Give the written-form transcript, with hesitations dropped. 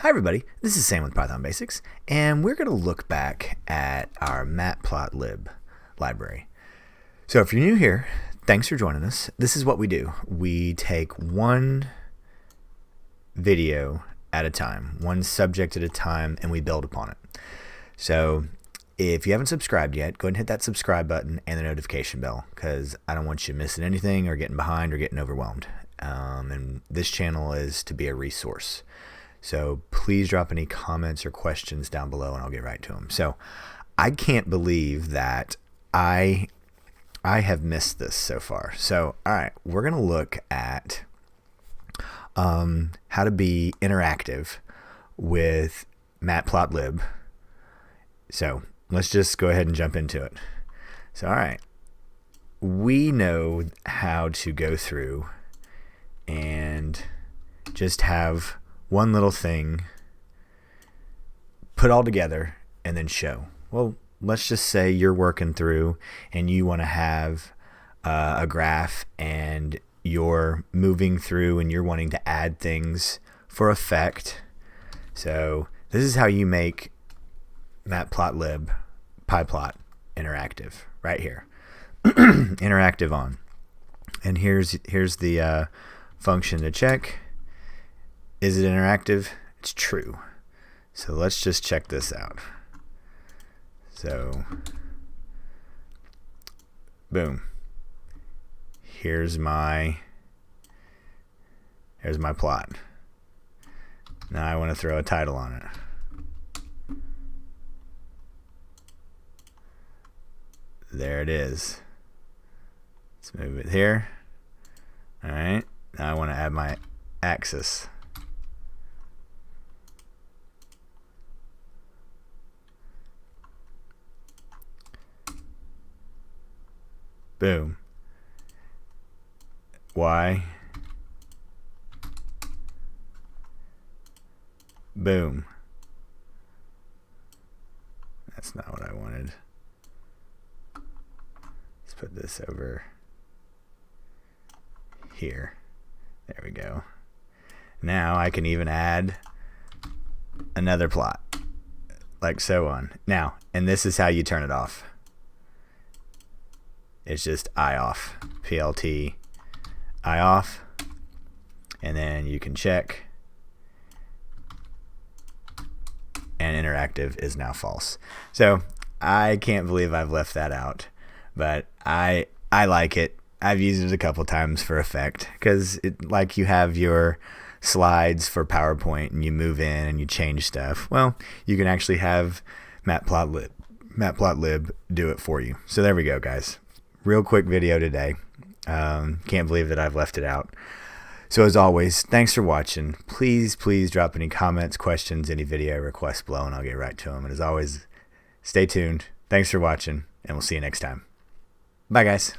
Hi everybody, this is Sam with Python Basics, and we're going to look back at our Matplotlib library. So if you're new here, thanks for joining us. This is what we do. We take one video at a time, one subject at a time, and we build upon it. So if you haven't subscribed yet, go ahead and hit that subscribe button and the notification bell, because I don't want you missing anything or getting behind or getting overwhelmed. And this channel is to be a resource. So please drop any comments or questions down below and I'll get right to them. So I can't believe that I have missed this so far. So, all right, we're going to look at how to be interactive with Matplotlib. So let's just go ahead and jump into it. So, all right, we know how to go through and just have one little thing put all together and then show. Well, let's just say you're working through and you want to have a graph and you're moving through and you're wanting to add things for effect. So this is how you make Matplotlib PyPlot interactive right here. Interactive on. And here's the function to check. Is it interactive? It's true. So let's just check this out. So, boom. Here's my plot. Now I want to throw a title on it. There it is. Let's move it here. All right. Now I want to add my axis. Boom. Y. Boom. That's not what I wanted. Let's put this over here. There we go. Now I can even add another plot, like so on. Now, and this is how you turn it off. It's just eye off, PLT, eye off, and then you can check, and interactive is now false. So I can't believe I've left that out, but I like it. I've used it a couple times for effect, because it, like you have your slides for PowerPoint and you move in and you change stuff. Well, you can actually have Matplotlib do it for you. So there we go, guys. Real quick video today. Can't believe that I've left it out. So as always, thanks for watching. Please drop any comments, questions, any video requests below, and I'll get right to them. And as always, stay tuned. Thanks for watching, and we'll see you next time. Bye, guys.